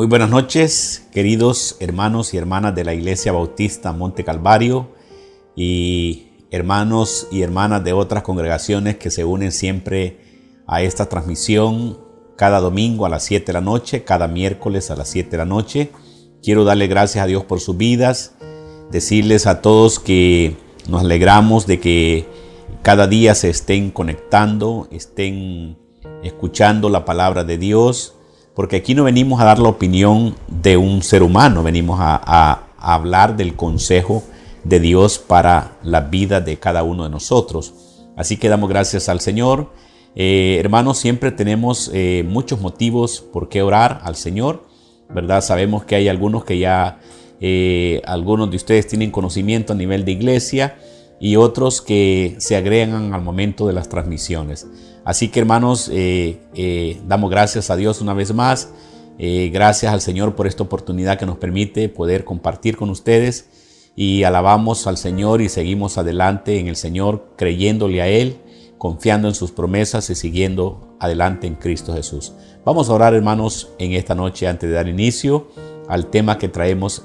Muy buenas noches, queridos hermanos y hermanas de la Iglesia Bautista Monte Calvario y hermanos y hermanas de otras congregaciones que se unen siempre a esta transmisión cada domingo a las 7 de la noche, cada miércoles a las 7 de la noche. Quiero darle gracias a Dios por sus vidas, decirles a todos que nos alegramos de que cada día se estén conectando, estén escuchando la palabra de Dios, porque aquí no venimos a dar la opinión de un ser humano, venimos a hablar del consejo de Dios para la vida de cada uno de nosotros. Así que damos gracias al Señor. Hermanos, siempre tenemos muchos motivos por qué orar al Señor, ¿verdad? Sabemos que hay algunos que ya, algunos de ustedes tienen conocimiento a nivel de iglesia y otros que se agregan al momento de las transmisiones. Así que hermanos, damos gracias a Dios una vez más. Gracias al Señor por esta oportunidad que nos permite poder compartir con ustedes. Y alabamos al Señor y seguimos adelante en el Señor, creyéndole a Él, confiando en sus promesas y siguiendo adelante en Cristo Jesús. Vamos a orar, hermanos, en esta noche antes de dar inicio al tema que traemos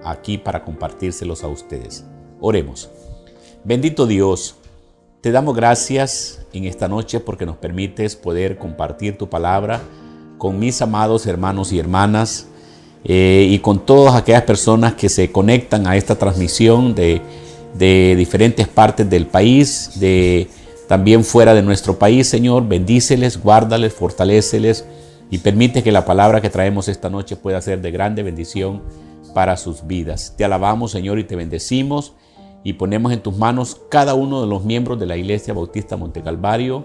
aquí para compartírselos a ustedes. Oremos. Bendito Dios, te damos gracias en esta noche porque nos permites poder compartir tu palabra con mis amados hermanos y hermanas y con todas aquellas personas que se conectan a esta transmisión de diferentes partes del país, también fuera de nuestro país. Señor, bendíceles, guárdales, fortaléceles y permite que la palabra que traemos esta noche pueda ser de grande bendición para sus vidas. Te alabamos, Señor, y te bendecimos. Y ponemos en tus manos cada uno de los miembros de la Iglesia Bautista Monte Calvario.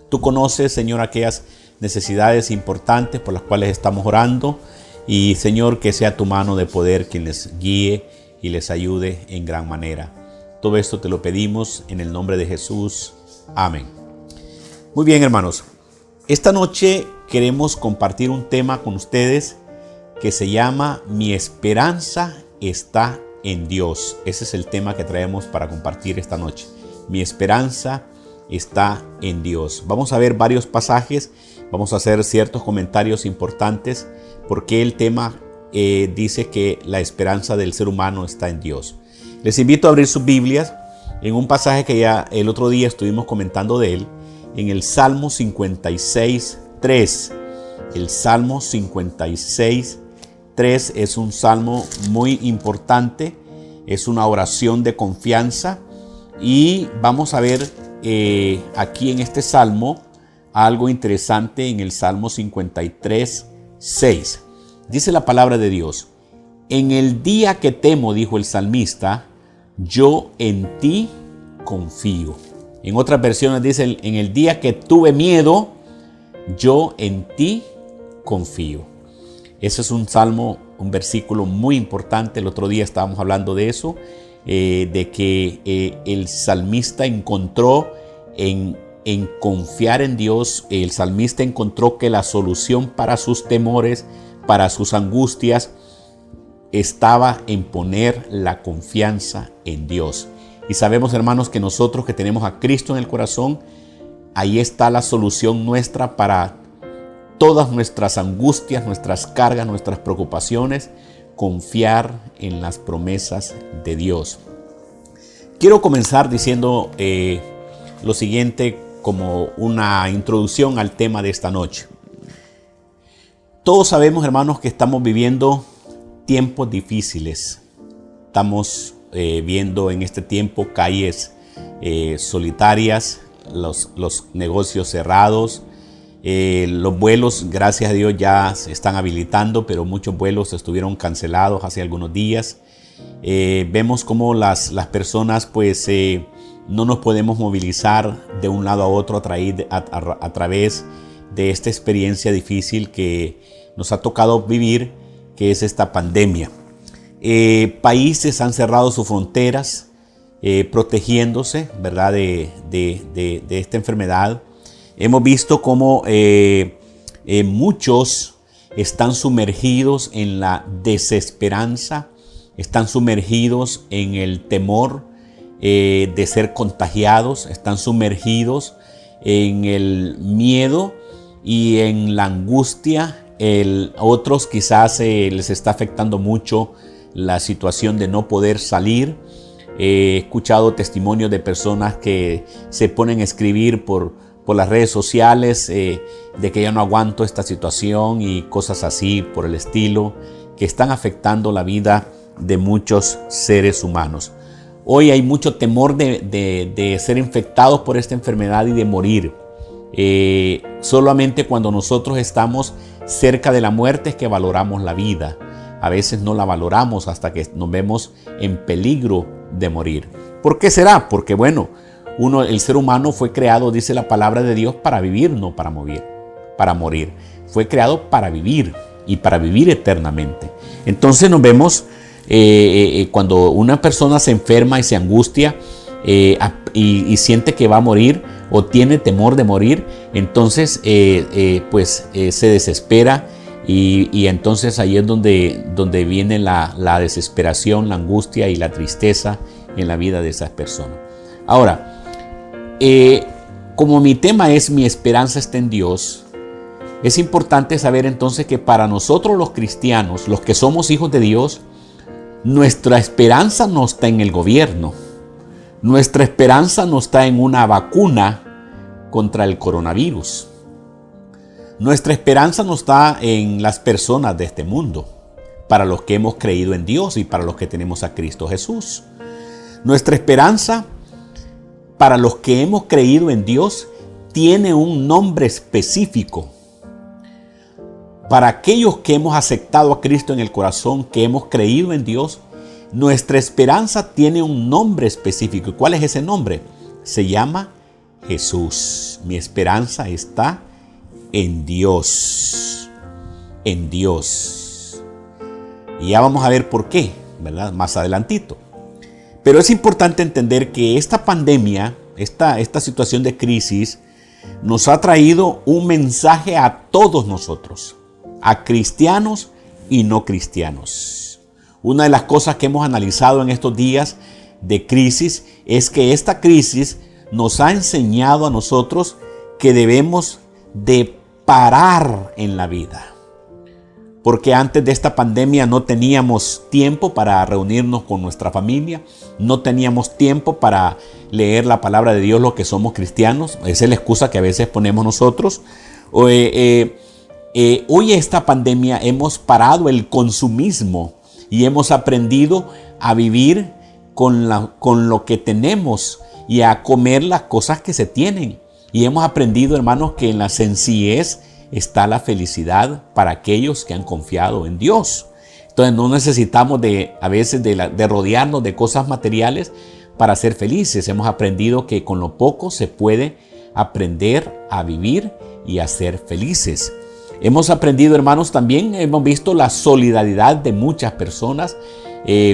Tú conoces, Señor, aquellas necesidades importantes por las cuales estamos orando. Y, Señor, que sea tu mano de poder quien les guíe y les ayude en gran manera. Todo esto te lo pedimos en el nombre de Jesús. Amén. Muy bien, hermanos. Esta noche queremos compartir un tema con ustedes que se llama Mi esperanza está en Dios. Ese es el tema que traemos para compartir esta noche. Mi esperanza está en Dios. Vamos a ver varios pasajes, vamos a hacer ciertos comentarios importantes porque el tema dice que la esperanza del ser humano está en Dios. Les invito a abrir sus Biblias en un pasaje que ya el otro día estuvimos comentando de él, en el Salmo 56:3. El Salmo 56:3 es un salmo muy importante, es una oración de confianza y vamos a ver aquí en este salmo algo interesante en el Salmo 53:6. Dice la palabra de Dios: en el día que temo, dijo el salmista, yo en ti confío. En otras versiones dice: en el día que tuve miedo, yo en ti confío. Ese es un salmo, un versículo muy importante. El otro día estábamos hablando de eso, de que el salmista encontró en confiar en Dios. El salmista encontró que la solución para sus temores, para sus angustias, estaba en poner la confianza en Dios. Y sabemos, hermanos, que nosotros que tenemos a Cristo en el corazón, ahí está la solución nuestra para todas nuestras angustias, nuestras cargas, nuestras preocupaciones, confiar en las promesas de Dios. Quiero comenzar diciendo lo siguiente como una introducción al tema de esta noche. Todos sabemos, hermanos, que estamos viviendo tiempos difíciles. Estamos viendo en este tiempo calles solitarias, los negocios cerrados. Los vuelos, gracias a Dios, ya se están habilitando, pero muchos vuelos estuvieron cancelados hace algunos días. Vemos cómo las personas pues no nos podemos movilizar de un lado a otro a través de esta experiencia difícil que nos ha tocado vivir, que es esta pandemia. Países han cerrado sus fronteras protegiéndose, ¿verdad?, de esta enfermedad. Hemos visto cómo muchos están sumergidos en la desesperanza, están sumergidos en el temor de ser contagiados, están sumergidos en el miedo y en la angustia Otros quizás les está afectando mucho la situación de no poder salir. He escuchado testimonios de personas que se ponen a escribir por las redes sociales de que ya no aguanto esta situación y cosas así por el estilo, que están afectando la vida de muchos seres humanos. Hoy hay mucho temor de ser infectados por esta enfermedad y de morir. Solamente cuando nosotros estamos cerca de la muerte es que valoramos la vida. A veces no la valoramos hasta que nos vemos en peligro de morir. ¿Por qué será? Porque bueno, el ser humano fue creado, dice la palabra de Dios, para vivir, no para morir. Fue creado para vivir y para vivir eternamente. Entonces nos vemos cuando una persona se enferma y se angustia y siente que va a morir o tiene temor de morir, entonces se desespera y entonces ahí es donde viene la desesperación, la angustia y la tristeza en la vida de esas personas. Ahora, como mi tema es mi esperanza está en Dios, es importante saber entonces que para nosotros los cristianos, los que somos hijos de Dios, nuestra esperanza no está en el gobierno. Nuestra esperanza no está en una vacuna contra el coronavirus. Nuestra esperanza no está en las personas de este mundo, para los que hemos creído en Dios y para los que tenemos a Cristo Jesús. Nuestra esperanza para los que hemos creído en Dios tiene un nombre específico. Para aquellos que hemos aceptado a Cristo en el corazón, que hemos creído en Dios, nuestra esperanza tiene un nombre específico. ¿Y cuál es ese nombre? Se llama Jesús. Mi esperanza está en Dios. En Dios. Y ya vamos a ver por qué, ¿verdad? Más adelantito. Pero es importante entender que esta pandemia, esta situación de crisis, nos ha traído un mensaje a todos nosotros, a cristianos y no cristianos. Una de las cosas que hemos analizado en estos días de crisis es que esta crisis nos ha enseñado a nosotros que debemos de parar en la vida. Porque antes de esta pandemia no teníamos tiempo para reunirnos con nuestra familia, no teníamos tiempo para leer la palabra de Dios, los que somos cristianos. Esa es la excusa que a veces ponemos nosotros. Hoy esta pandemia hemos parado el consumismo y hemos aprendido a vivir con lo que tenemos y a comer las cosas que se tienen. Y hemos aprendido, hermanos, que en la sencillez está la felicidad para aquellos que han confiado en Dios. Entonces no necesitamos a veces de rodearnos de cosas materiales para ser felices. Hemos aprendido que con lo poco se puede aprender a vivir y a ser felices. Hemos aprendido, hermanos, también hemos visto la solidaridad de muchas personas,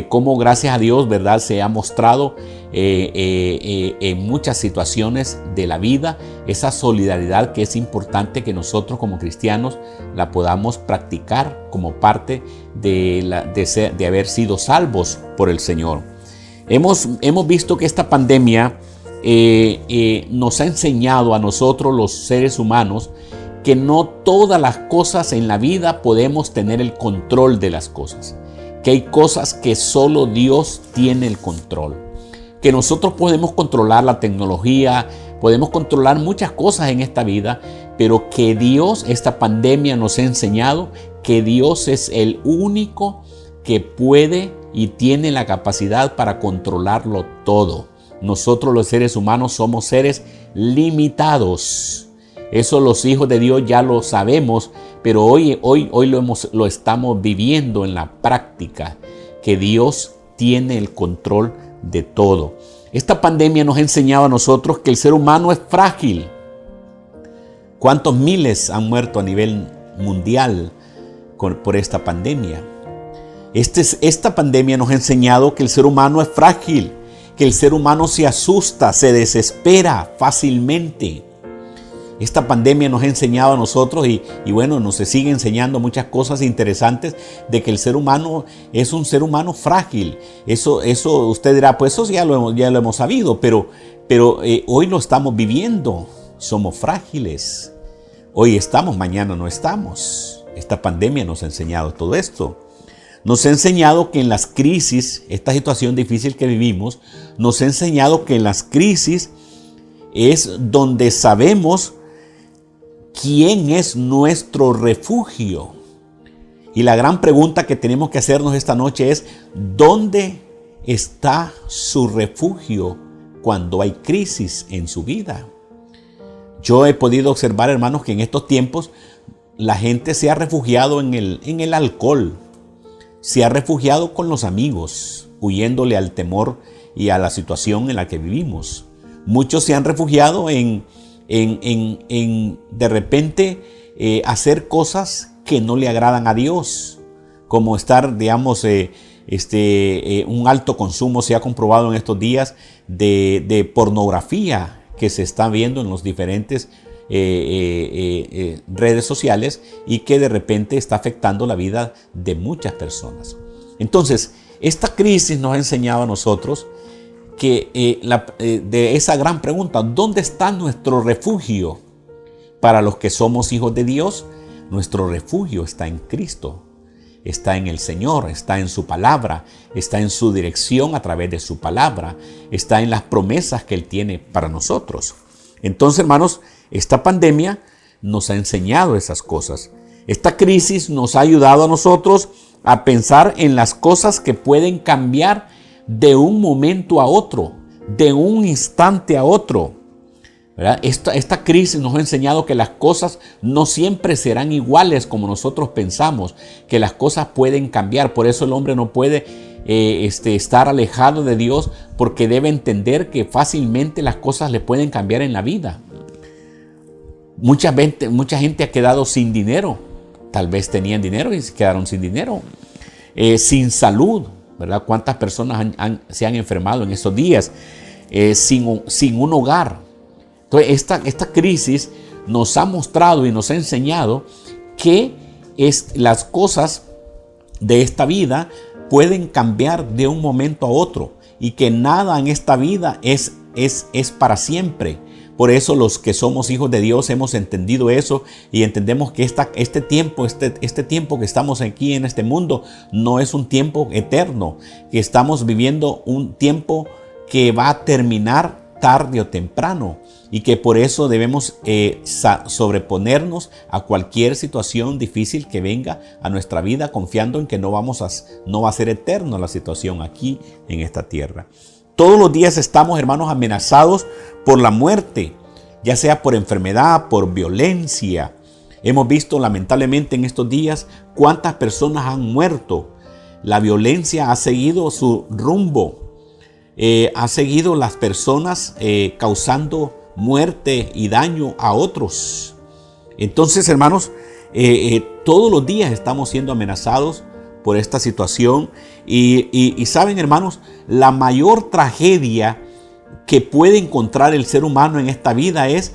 cómo gracias a Dios, ¿verdad?, se ha mostrado en muchas situaciones de la vida esa solidaridad que es importante que nosotros como cristianos la podamos practicar como parte de haber sido salvos por el Señor. Hemos visto que esta pandemia nos ha enseñado a nosotros los seres humanos que no todas las cosas en la vida podemos tener el control de las cosas, que hay cosas que solo Dios tiene el control, que nosotros podemos controlar la tecnología, podemos controlar muchas cosas en esta vida, pero que Dios, esta pandemia nos ha enseñado que Dios es el único que puede y tiene la capacidad para controlarlo todo. Nosotros los seres humanos somos seres limitados. Eso los hijos de Dios ya lo sabemos, pero hoy lo estamos viviendo en la práctica, que Dios tiene el control de todo. Esta pandemia nos ha enseñado a nosotros que el ser humano es frágil. ¿Cuántos miles han muerto a nivel mundial por esta pandemia? Esta pandemia nos ha enseñado que el ser humano es frágil, que el ser humano se asusta, se desespera fácilmente. Esta pandemia nos ha enseñado a nosotros y bueno, nos sigue enseñando muchas cosas interesantes de que el ser humano es un ser humano frágil. Eso usted dirá, pues eso ya lo hemos sabido, pero hoy lo estamos viviendo. Somos frágiles. Hoy estamos, mañana no estamos. Esta pandemia nos ha enseñado todo esto. Nos ha enseñado que en las crisis, esta situación difícil que vivimos, nos ha enseñado que en las crisis es donde sabemos quién es nuestro refugio. Y la gran pregunta que tenemos que hacernos esta noche es: ¿dónde está su refugio cuando hay crisis en su vida? Yo he podido observar, hermanos, que en estos tiempos la gente se ha refugiado en el alcohol, se ha refugiado con los amigos, huyéndole al temor y a la situación en la que vivimos. Muchos se han refugiado en de repente hacer cosas que no le agradan a Dios, como estar, digamos, un alto consumo se ha comprobado en estos días de pornografía que se está viendo en los diferentes redes sociales y que de repente está afectando la vida de muchas personas. Entonces, esta crisis nos ha enseñado a nosotros que de esa gran pregunta: ¿dónde está nuestro refugio? Para los que somos hijos de Dios, nuestro refugio está en Cristo, está en el Señor, está en su palabra, está en su dirección a través de su palabra, está en las promesas que Él tiene para nosotros. Entonces, hermanos, esta pandemia nos ha enseñado esas cosas. Esta crisis nos ha ayudado a nosotros a pensar en las cosas que pueden cambiar de un momento a otro, de un instante a otro, ¿verdad? Esta crisis nos ha enseñado que las cosas no siempre serán iguales como nosotros pensamos, que las cosas pueden cambiar. Por eso el hombre no puede estar alejado de Dios, porque debe entender que fácilmente las cosas le pueden cambiar en la vida. Mucha gente ha quedado sin dinero, tal vez tenían dinero y se quedaron sin dinero, sin salud, ¿verdad? ¿Cuántas personas se han enfermado en estos días? Sin un hogar. Entonces, esta crisis nos ha mostrado y nos ha enseñado que las cosas de esta vida pueden cambiar de un momento a otro y que nada en esta vida es para siempre. Por eso los que somos hijos de Dios hemos entendido eso y entendemos que este tiempo que estamos aquí en este mundo no es un tiempo eterno, que estamos viviendo un tiempo que va a terminar tarde o temprano y que por eso debemos sobreponernos a cualquier situación difícil que venga a nuestra vida, confiando en que no va a ser eterno la situación aquí en esta tierra. Todos los días estamos, hermanos, amenazados por la muerte, ya sea por enfermedad, por violencia. Hemos visto lamentablemente en estos días cuántas personas han muerto. La violencia ha seguido su rumbo. Ha seguido las personas causando muerte y daño a otros. Entonces, hermanos, todos los días estamos siendo amenazados por esta situación y saben, hermanos, la mayor tragedia que puede encontrar el ser humano en esta vida es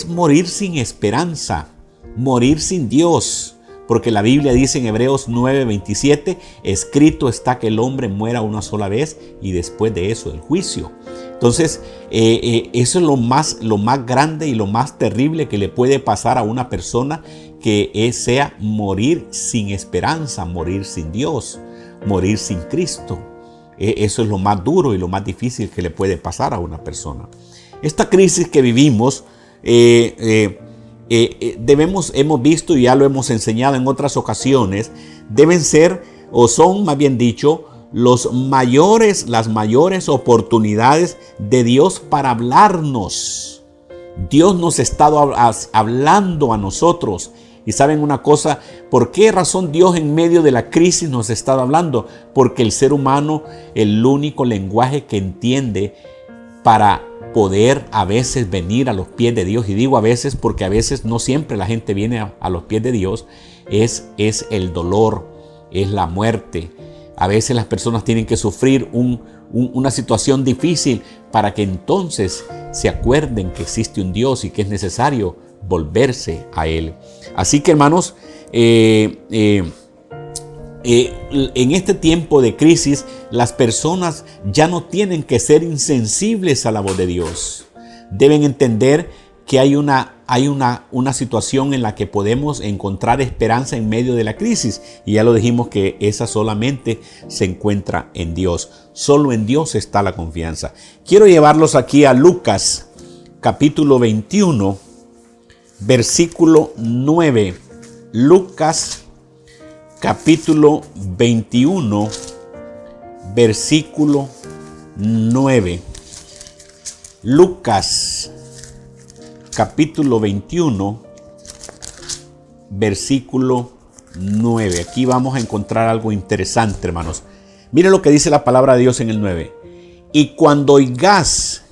morir sin esperanza, morir sin Dios. Porque la Biblia dice en Hebreos 9:27, escrito está que el hombre muera una sola vez y después de eso el juicio. Entonces, eso es lo más grande y lo más terrible que le puede pasar a una persona, que sea morir sin esperanza, morir sin Dios, morir sin Cristo. Eso es lo más duro y lo más difícil que le puede pasar a una persona. Esta crisis que vivimos, hemos visto y ya lo hemos enseñado en otras ocasiones, deben ser, o son más bien dicho, las mayores oportunidades de Dios para hablarnos. Dios nos ha estado hablando a nosotros. Y saben una cosa, ¿por qué razón Dios en medio de la crisis nos ha estado hablando? Porque el ser humano, el único lenguaje que entiende para poder a veces venir a los pies de Dios, y digo a veces porque a veces no siempre la gente viene a los pies de Dios, es el dolor, es la muerte. A veces las personas tienen que sufrir una situación difícil para que entonces se acuerden que existe un Dios y que es necesario volverse a Él. Así que, hermanos, en este tiempo de crisis, las personas ya no tienen que ser insensibles a la voz de Dios. Deben entender que hay una hay una situación en la que podemos encontrar esperanza en medio de la crisis. Y ya lo dijimos que esa solamente se encuentra en Dios. Solo en Dios está la confianza. Quiero llevarlos aquí a Lucas, capítulo 21, versículo 9. Lucas, capítulo 21, versículo 9. Lucas, capítulo 21, versículo 9. Aquí vamos a encontrar algo interesante, hermanos. Miren lo que dice la palabra de Dios en el 9. Y cuando oigas,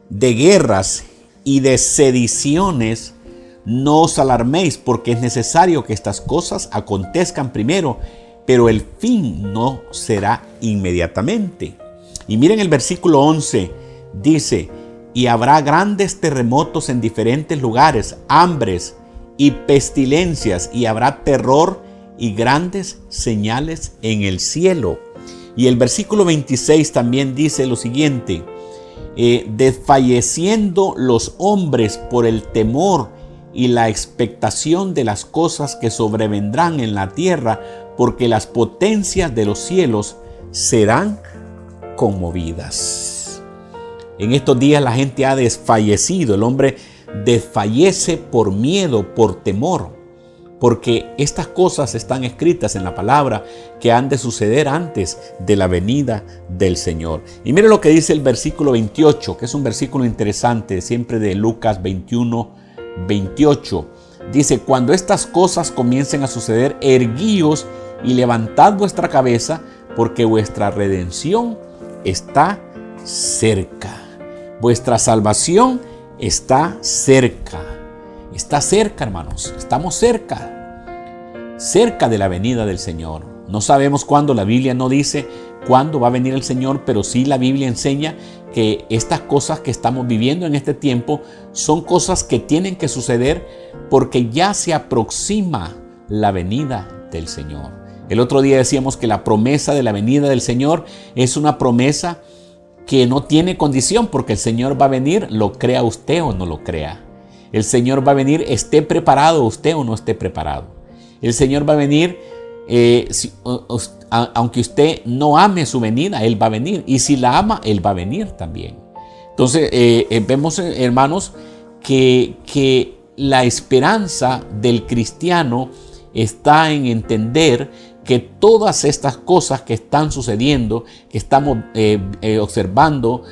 de guerras y de sediciones, no os alarméis, porque es necesario que estas cosas acontezcan primero, pero el fin no será inmediatamente. Y miren el versículo 11, dice, y habrá grandes terremotos en diferentes lugares, hambres y pestilencias, y habrá terror y grandes señales en el cielo. Y el versículo 26 también dice lo siguiente, desfalleciendo los hombres por el temor y la expectación de las cosas que sobrevendrán en la tierra, porque las potencias de los cielos serán conmovidas. En estos días la gente ha desfallecido, el hombre desfallece por miedo, por temor, porque estas cosas están escritas en la palabra que han de suceder antes de la venida del Señor. Y mire lo que dice el versículo 28, que es un versículo interesante, siempre de Lucas 21, 28. Dice, cuando estas cosas comiencen a suceder, erguíos y levantad vuestra cabeza, porque vuestra redención está cerca. Vuestra salvación está cerca. Está cerca, hermanos. Estamos cerca de la venida del Señor. No sabemos cuándo, la Biblia no dice cuándo va a venir el Señor, pero sí la Biblia enseña que estas cosas que estamos viviendo en este tiempo son cosas que tienen que suceder porque ya se aproxima la venida del Señor. El otro día decíamos que la promesa de la venida del Señor es una promesa que no tiene condición, porque el Señor va a venir, lo crea usted o no lo crea. El Señor va a venir, esté preparado usted o no esté preparado. El Señor va a venir, aunque usted no ame su venida, Él va a venir. Y si la ama, Él va a venir también. Entonces, vemos, hermanos, que la esperanza del cristiano está en entender que todas estas cosas que están sucediendo, que estamos observando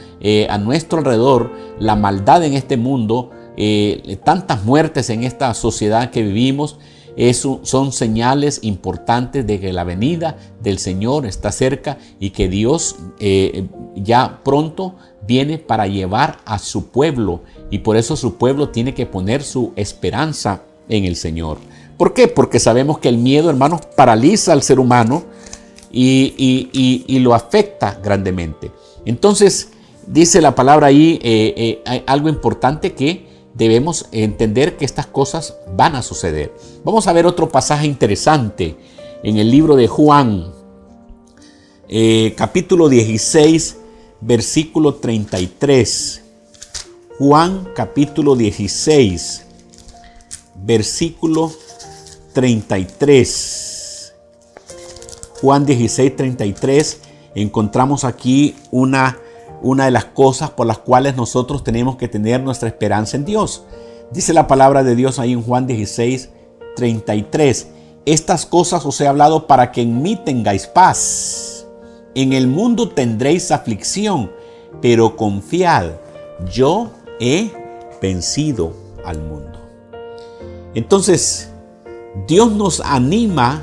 a nuestro alrededor, la maldad en este mundo, tantas muertes en esta sociedad que vivimos, son señales importantes de que la venida del Señor está cerca y que Dios ya pronto viene para llevar a su pueblo, y por eso su pueblo tiene que poner su esperanza en el Señor. ¿Por qué? Porque sabemos que el miedo, hermanos, paraliza al ser humano y lo afecta grandemente. Entonces, dice la palabra ahí, hay algo importante que debemos entender, que estas cosas van a suceder. Vamos a ver otro pasaje interesante en el libro de Juan, capítulo 16, versículo 33. Juan, capítulo 16, versículo 33. Juan 16, 33. Encontramos aquí una de las cosas por las cuales nosotros tenemos que tener nuestra esperanza en Dios. Dice la palabra de Dios ahí en Juan 16, 33. Estas cosas os he hablado para que en mí tengáis paz. En el mundo tendréis aflicción, pero confiad, yo he vencido al mundo. Entonces, Dios nos anima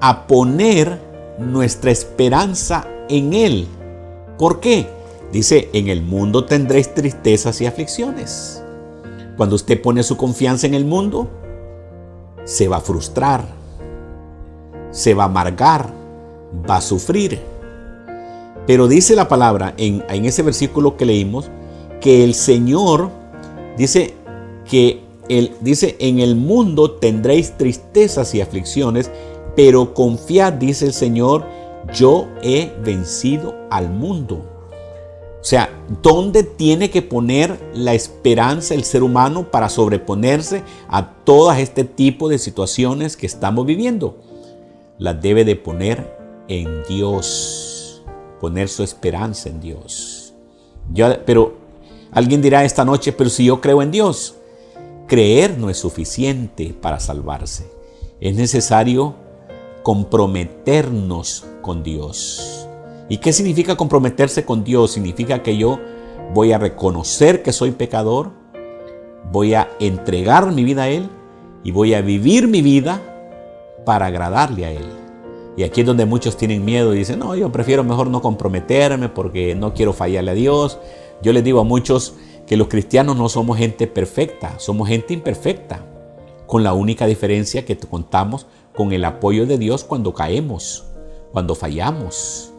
a poner nuestra esperanza en Él. ¿Por qué? Dice, en el mundo tendréis tristezas y aflicciones. Cuando usted pone su confianza en el mundo, se va a frustrar, se va a amargar, va a sufrir. Pero dice la palabra en ese versículo que leímos, que el Señor dice que en el mundo tendréis tristezas y aflicciones, pero confiad, dice el Señor, yo he vencido al mundo. O sea, ¿dónde tiene que poner la esperanza el ser humano para sobreponerse a todo este tipo de situaciones que estamos viviendo? Las debe de poner en Dios, poner su esperanza en Dios. Pero alguien dirá esta noche, pero si yo creo en Dios, creer no es suficiente para salvarse. Es necesario comprometernos con Dios. ¿Y qué significa comprometerse con Dios? Significa que yo voy a reconocer que soy pecador, voy a entregar mi vida a Él y voy a vivir mi vida para agradarle a Él. Y aquí es donde muchos tienen miedo y dicen, no, yo prefiero mejor no comprometerme porque no quiero fallarle a Dios. Yo les digo a muchos que los cristianos no somos gente perfecta, somos gente imperfecta, con la única diferencia que contamos con el apoyo de Dios cuando caemos, cuando fallamos.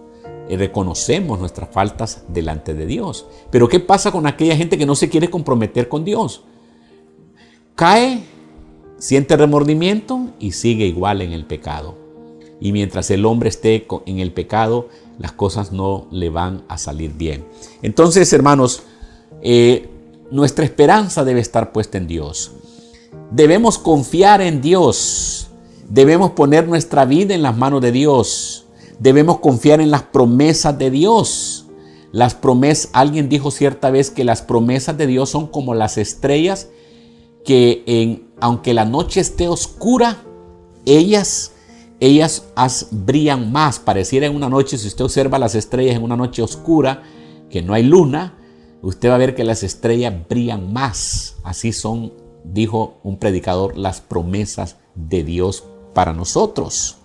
Y reconocemos nuestras faltas delante de Dios. Pero ¿qué pasa con aquella gente que no se quiere comprometer con Dios? Cae, siente remordimiento y sigue igual en el pecado. Y mientras el hombre esté en el pecado, las cosas no le van a salir bien. Entonces, hermanos, nuestra esperanza debe estar puesta en Dios. Debemos confiar en Dios. Debemos poner nuestra vida en las manos de Dios. Debemos confiar en las promesas de Dios. Las promesas, alguien dijo cierta vez que las promesas de Dios son como las estrellas que aunque la noche esté oscura, ellas brillan más. Pareciera en una noche, si usted observa las estrellas en una noche oscura, que no hay luna, usted va a ver que las estrellas brillan más. Así son, dijo un predicador, las promesas de Dios para nosotros.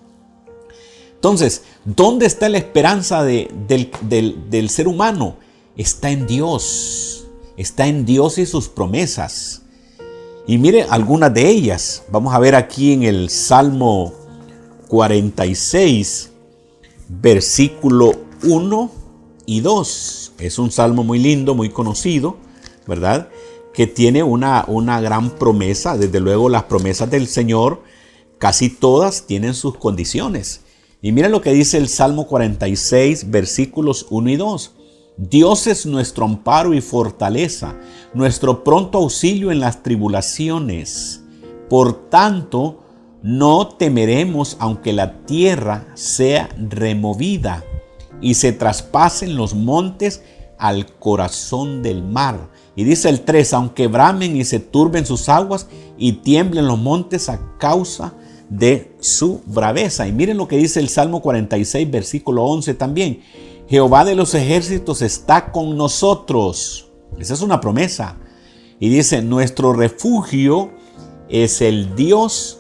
Entonces, ¿dónde está la esperanza del ser humano? Está en Dios. Está en Dios y sus promesas. Y mire algunas de ellas. Vamos a ver aquí en el Salmo 46, versículo 1 y 2. Es un salmo muy lindo, muy conocido, ¿verdad? Que tiene una gran promesa. Desde luego, las promesas del Señor, casi todas tienen sus condiciones. Y miren lo que dice el Salmo 46, versículos 1 y 2. Dios es nuestro amparo y fortaleza, nuestro pronto auxilio en las tribulaciones. Por tanto, no temeremos aunque la tierra sea removida y se traspasen los montes al corazón del mar. Y dice el 3, aunque bramen y se turben sus aguas y tiemblen los montes a causa de su braveza. Y miren lo que dice el Salmo 46, versículo 11 también. Jehová de los ejércitos está con nosotros. Esa es una promesa. Y dice, nuestro refugio es el Dios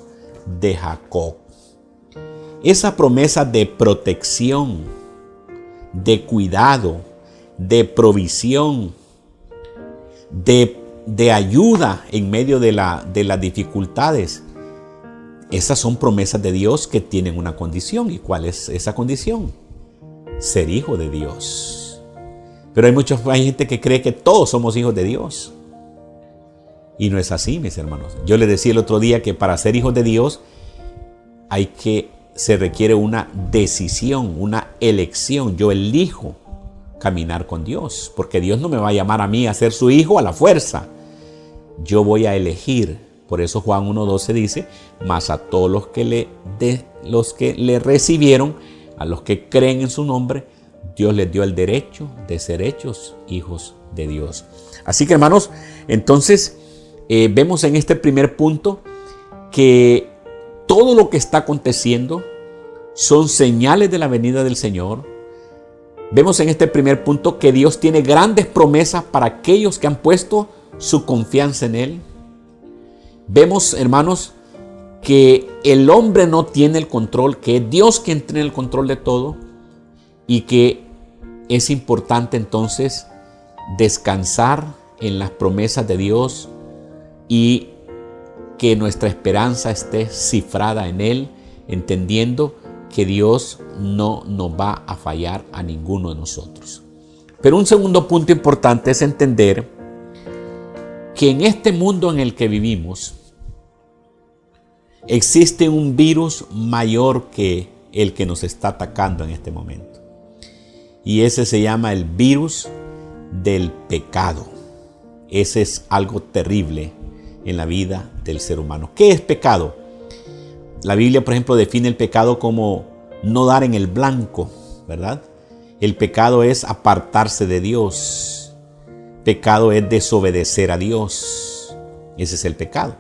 de Jacob. Esa promesa de protección, de cuidado, de provisión, de ayuda en medio de las dificultades. Esas son promesas de Dios que tienen una condición. ¿Y cuál es esa condición? Ser hijo de Dios. Pero hay gente que cree que todos somos hijos de Dios. Y no es así, mis hermanos. Yo les decía el otro día que para ser hijos de Dios se requiere una decisión, una elección. Yo elijo caminar con Dios, porque Dios no me va a llamar a mí a ser su hijo a la fuerza. Yo voy a elegir. Por eso Juan 1:12 dice, mas a todos los que le recibieron, a los que creen en su nombre, Dios les dio el derecho de ser hechos hijos de Dios. Así que, hermanos, entonces vemos en este primer punto que todo lo que está aconteciendo son señales de la venida del Señor. Vemos en este primer punto que Dios tiene grandes promesas para aquellos que han puesto su confianza en Él. Vemos, hermanos, que el hombre no tiene el control, que es Dios quien tiene el control de todo y que es importante entonces descansar en las promesas de Dios y que nuestra esperanza esté cifrada en Él, entendiendo que Dios no nos va a fallar a ninguno de nosotros. Pero un segundo punto importante es entender que en este mundo en el que vivimos existe un virus mayor que el que nos está atacando en este momento. Y ese se llama el virus del pecado. Ese es algo terrible en la vida del ser humano. ¿Qué es pecado? La Biblia, por ejemplo, define el pecado como no dar en el blanco, ¿verdad? El pecado es apartarse de Dios. Pecado es desobedecer a Dios. Ese es el pecado.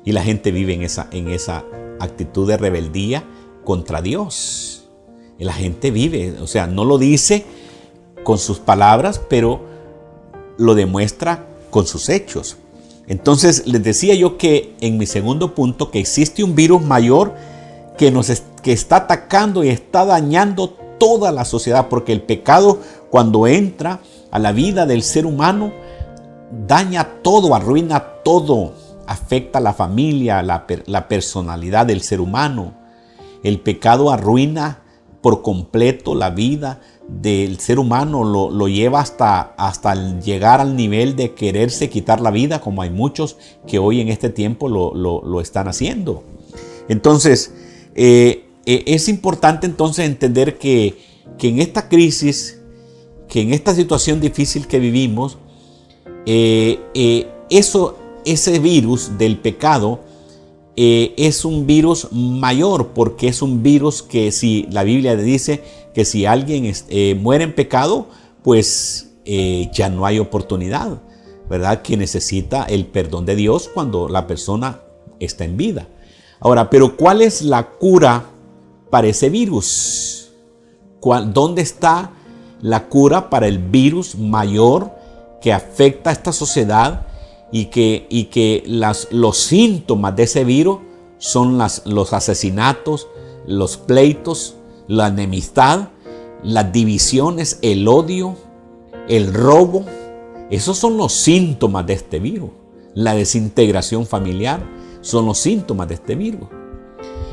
Y la gente vive en esa actitud de rebeldía contra Dios. Y la gente vive, o sea, no lo dice con sus palabras, pero lo demuestra con sus hechos. Entonces, les decía yo que en mi segundo punto, que existe un virus mayor que está atacando y está dañando toda la sociedad, porque el pecado, cuando entra a la vida del ser humano, daña todo, arruina todo, afecta a la familia, la personalidad del ser humano. El pecado arruina por completo la vida del ser humano, lo lleva hasta llegar al nivel de quererse quitar la vida, como hay muchos que hoy en este tiempo lo están haciendo. Entonces, es importante entonces entender que en esta crisis, que en esta situación difícil que vivimos, ese virus del pecado es un virus mayor, porque es un virus que, si la Biblia dice que si alguien muere en pecado, pues ya no hay oportunidad, ¿verdad? Que necesita el perdón de Dios cuando la persona está en vida. Ahora, pero ¿cuál es la cura para ese virus? ¿Dónde está la cura para el virus mayor que afecta a esta sociedad y que los síntomas de ese virus son los asesinatos, los pleitos, la enemistad, las divisiones, el odio, el robo? Esos son los síntomas de este virus. La desintegración familiar son los síntomas de este virus.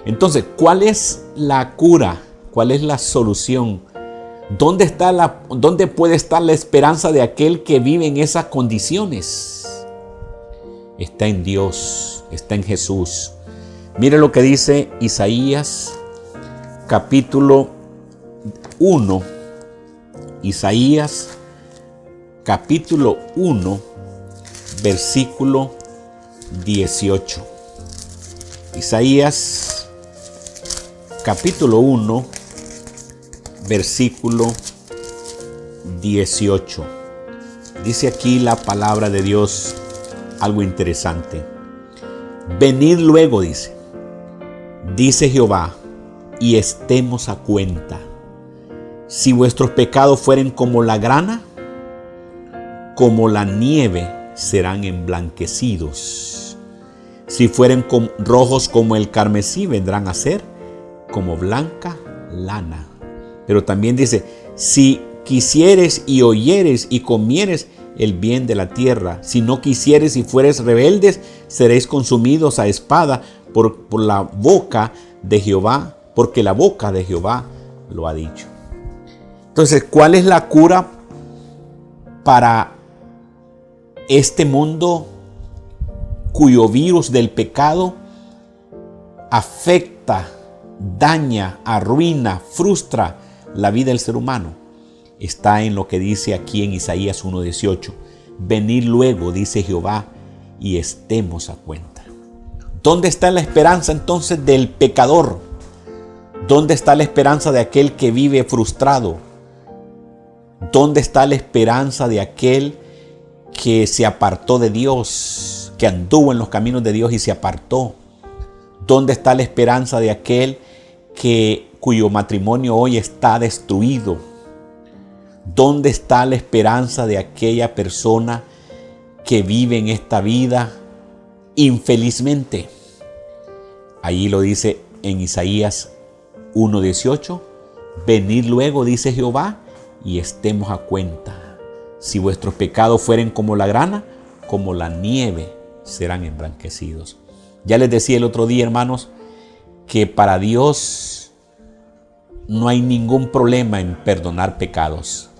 Entonces, ¿cuál es la cura? ¿Cuál es la solución? ¿Dónde puede estar la esperanza de aquel que vive en esas condiciones? Está en Dios, está en Jesús. Mire lo que dice Isaías capítulo 1. Isaías capítulo 1, versículo 18. Isaías capítulo 1, versículo 18. Dice aquí la palabra de Dios algo interesante. Venid luego, dice Jehová, y estemos a cuenta. Si vuestros pecados fueren como la grana, como la nieve serán emblanquecidos. Si fueren rojos como el carmesí, vendrán a ser como blanca lana. Pero también dice, si quisieres y oyeres y comieres el bien de la tierra, si no quisieres y fueres rebeldes, seréis consumidos a espada por la boca de Jehová, porque la boca de Jehová lo ha dicho. Entonces, ¿cuál es la cura para este mundo cuyo virus del pecado afecta, daña, arruina, frustra la vida del ser humano? Está en lo que dice aquí en Isaías 1:18. Venid luego, dice Jehová, y estemos a cuenta. ¿Dónde está la esperanza entonces del pecador? ¿Dónde está la esperanza de aquel que vive frustrado? ¿Dónde está la esperanza de aquel que se apartó de Dios, que anduvo en los caminos de Dios y se apartó? ¿Dónde está la esperanza de aquel cuyo matrimonio hoy está destruido? ¿Dónde está la esperanza de aquella persona que vive en esta vida infelizmente? Allí lo dice en Isaías 1:18. Venid luego, dice Jehová, y estemos a cuenta. Si vuestros pecados fueren como la grana, como la nieve serán emblanquecidos. Ya les decía el otro día, hermanos, que para Dios no hay ningún problema en perdonar pecados.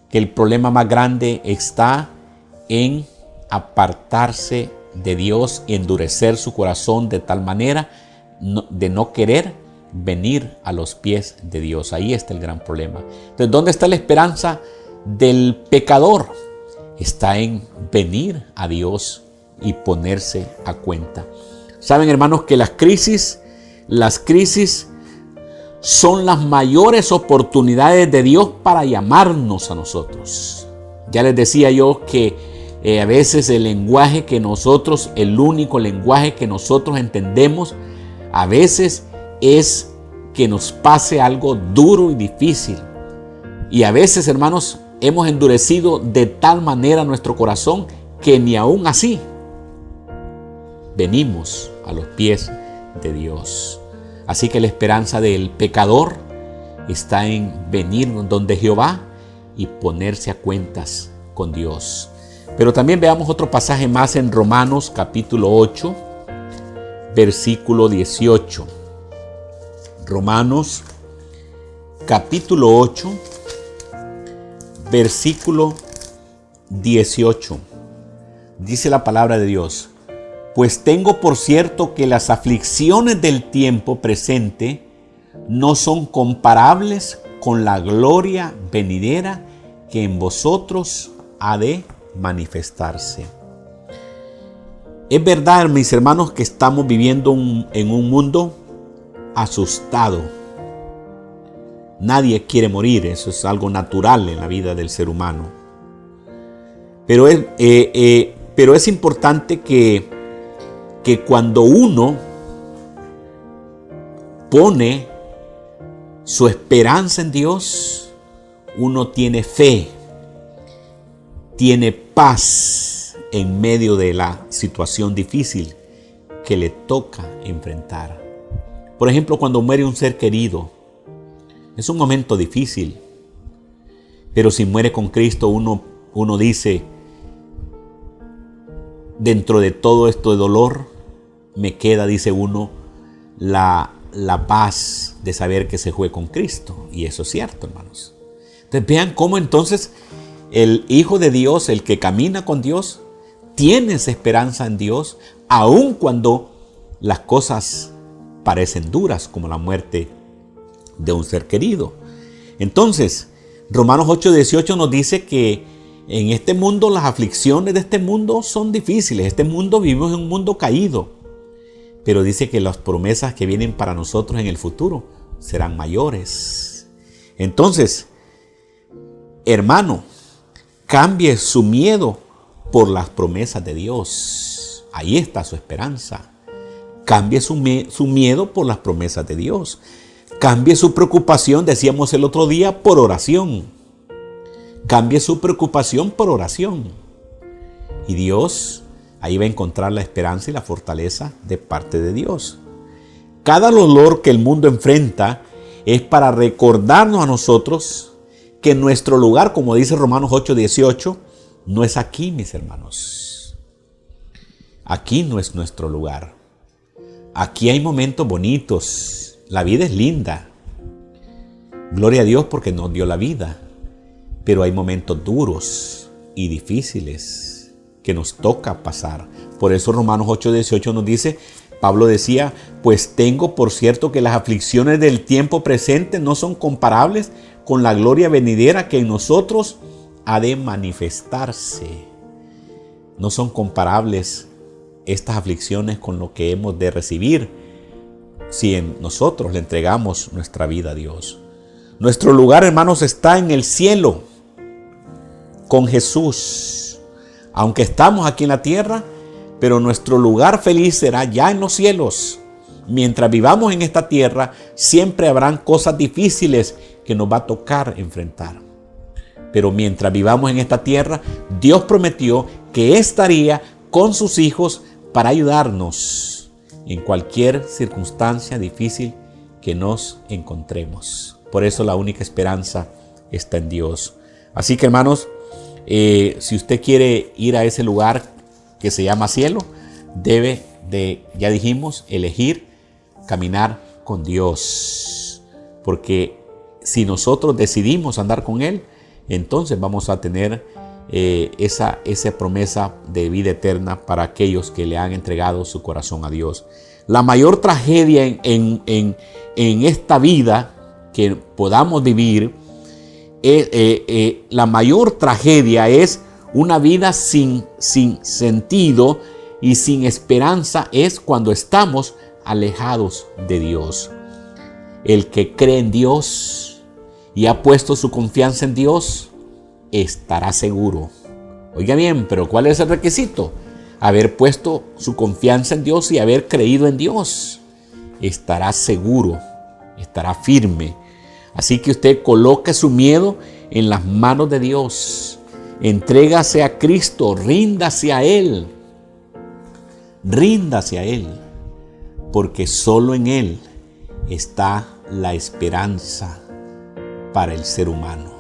Que el problema más grande está en apartarse de Dios, endurecer su corazón de tal manera de no querer venir a los pies de Dios. Ahí está el gran problema. Entonces, ¿dónde está la esperanza del pecador está en venir a Dios y ponerse a cuenta. Saben, hermanos, que las crisis son las mayores oportunidades de Dios para llamarnos a nosotros. Ya les decía yo que a veces el único lenguaje que nosotros entendemos, a veces es que nos pase algo duro y difícil. Y a veces, hermanos, hemos endurecido de tal manera nuestro corazón que ni aún así venimos a los pies de Dios. Así que la esperanza del pecador está en venir donde Jehová y ponerse a cuentas con Dios. Pero también veamos otro pasaje más en Romanos capítulo 8, versículo 18. Romanos capítulo 8, versículo 18. Dice la palabra de Dios: pues tengo por cierto que las aflicciones del tiempo presente no son comparables con la gloria venidera que en vosotros ha de manifestarse. Es verdad, mis hermanos, que estamos viviendo en un mundo asustado. Nadie quiere morir, eso es algo natural en la vida del ser humano. Pero es importante que cuando uno pone su esperanza en Dios, uno tiene fe, tiene paz en medio de la situación difícil que le toca enfrentar. Por ejemplo, cuando muere un ser querido, es un momento difícil, pero si muere con Cristo, uno dice, dentro de todo esto de dolor, me queda, dice uno, la paz de saber que se fue con Cristo. Y eso es cierto, hermanos. Entonces vean cómo entonces el Hijo de Dios, el que camina con Dios, tiene esa esperanza en Dios, aun cuando las cosas parecen duras, como la muerte de un ser querido. Entonces, Romanos 8:18 nos dice que en este mundo, las aflicciones de este mundo son difíciles. Este mundo, vivimos en un mundo caído. Pero dice que las promesas que vienen para nosotros en el futuro serán mayores. Entonces, hermano, cambie su miedo por las promesas de Dios. Ahí está su esperanza. Cambie su miedo por las promesas de Dios. Cambie su preocupación, decíamos el otro día, por oración. Cambie su preocupación por oración. Y Dios, ahí va a encontrar la esperanza y la fortaleza de parte de Dios. Cada dolor que el mundo enfrenta es para recordarnos a nosotros que nuestro lugar, como dice Romanos 8:18, no es aquí, mis hermanos. Aquí no es nuestro lugar. Aquí hay momentos bonitos. La vida es linda. Gloria a Dios porque nos dio la vida. Pero hay momentos duros y difíciles que nos toca pasar. Por eso Romanos 8:18 nos dice, Pablo decía, pues tengo por cierto que las aflicciones del tiempo presente no son comparables con la gloria venidera que en nosotros ha de manifestarse. No son comparables estas aflicciones con lo que hemos de recibir si nosotros le entregamos nuestra vida a Dios. Nuestro lugar, hermanos, está en el cielo con Jesús. Aunque estamos aquí en la tierra, pero nuestro lugar feliz será ya en los cielos. Mientras vivamos en esta tierra, siempre habrán cosas difíciles que nos va a tocar enfrentar. Pero mientras vivamos en esta tierra, Dios prometió que estaría con sus hijos para ayudarnos en cualquier circunstancia difícil que nos encontremos. Por eso la única esperanza está en Dios. Así que, hermanos, si usted quiere ir a ese lugar que se llama cielo, debe de, ya dijimos, elegir caminar con Dios. Porque si nosotros decidimos andar con Él, entonces vamos a tener esa promesa de vida eterna para aquellos que le han entregado su corazón a Dios. La mayor tragedia en esta vida que podamos vivir la mayor tragedia es una vida sin sentido y sin esperanza, es cuando estamos alejados de Dios. El que cree en Dios y ha puesto su confianza en Dios estará seguro. Oiga bien, pero ¿cuál es el requisito? Haber puesto su confianza en Dios y haber creído en Dios. Estará seguro, estará firme. Así que usted coloque su miedo en las manos de Dios. Entrégase a Cristo, ríndase a Él. Ríndase a Él, porque solo en Él está la esperanza para el ser humano.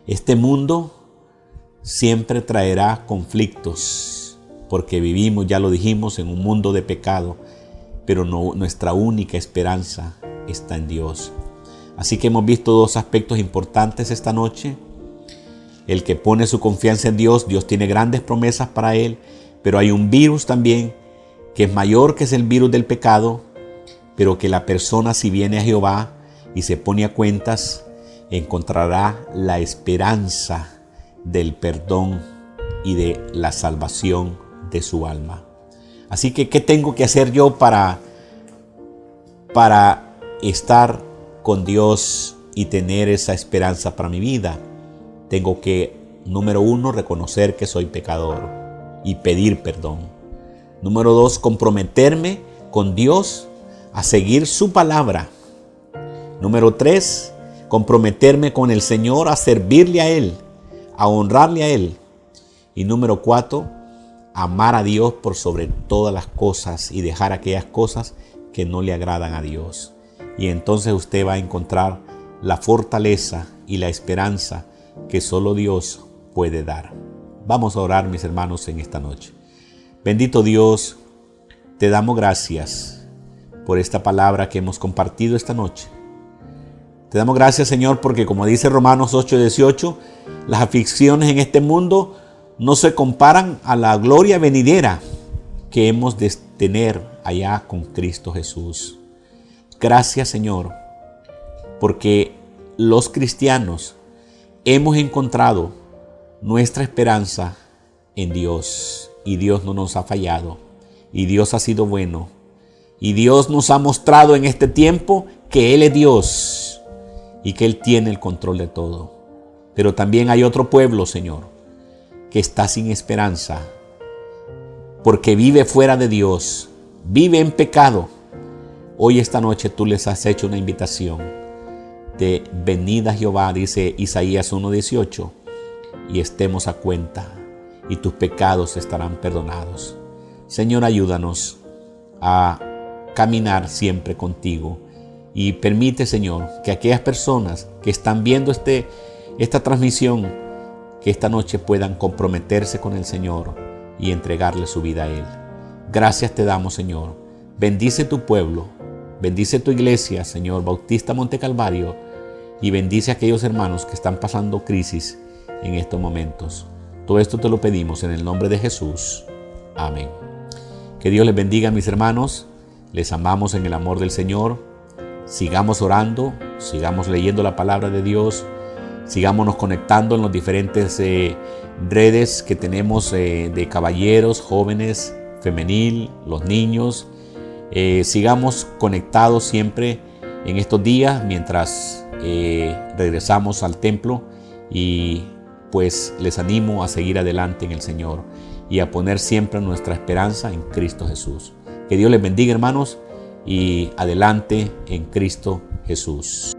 Este mundo siempre traerá conflictos, porque vivimos, ya lo dijimos, en un mundo de pecado, pero nuestra única esperanza está en Dios. Así que hemos visto dos aspectos importantes esta noche. El que pone su confianza en Dios, Dios tiene grandes promesas para él, pero hay un virus también que es mayor, que es el virus del pecado, pero que la persona, si viene a Jehová y se pone a cuentas, encontrará la esperanza del perdón y de la salvación de su alma. Así que, ¿qué tengo que hacer yo para estar con Dios y tener esa esperanza para mi vida? Tengo que, número 1, reconocer que soy pecador y pedir perdón. Número 2, comprometerme con Dios a seguir su palabra. Número 3, comprometerme con el Señor a servirle a Él, a honrarle a Él. Y número 4, amar a Dios por sobre todas las cosas y dejar aquellas cosas que no le agradan a Dios. Y entonces usted va a encontrar la fortaleza y la esperanza que solo Dios puede dar. Vamos a orar, mis hermanos, en esta noche. Bendito Dios, te damos gracias por esta palabra que hemos compartido esta noche. Te damos gracias, Señor, porque como dice Romanos 8:18, las aflicciones en este mundo no se comparan a la gloria venidera que hemos de tener allá con Cristo Jesús. Gracias, Señor, porque los cristianos hemos encontrado nuestra esperanza en Dios. Y Dios no nos ha fallado. Y Dios ha sido bueno. Y Dios nos ha mostrado en este tiempo que Él es Dios y que Él tiene el control de todo. Pero también hay otro pueblo, Señor, que está sin esperanza, porque vive fuera de Dios, vive en pecado. Hoy, esta noche, tú les has hecho una invitación de venid a Jehová, dice Isaías 1:18, y estemos a cuenta, y tus pecados estarán perdonados. Señor, ayúdanos a caminar siempre contigo y permite, Señor, que aquellas personas que están viendo esta transmisión, que esta noche puedan comprometerse con el Señor y entregarle su vida a Él. Gracias te damos, Señor. Bendice tu pueblo, bendice tu iglesia, Señor, Bautista Monte Calvario, y bendice a aquellos hermanos que están pasando crisis en estos momentos. Todo esto te lo pedimos en el nombre de Jesús. Amén. Que Dios les bendiga, mis hermanos. Les amamos en el amor del Señor. Sigamos orando, sigamos leyendo la palabra de Dios, sigámonos conectando en las diferentes redes que tenemos de caballeros, jóvenes, femenil, los niños. Sigamos conectados siempre en estos días mientras regresamos al templo, y pues les animo a seguir adelante en el Señor y a poner siempre nuestra esperanza en Cristo Jesús. Que Dios les bendiga, hermanos, y adelante en Cristo Jesús.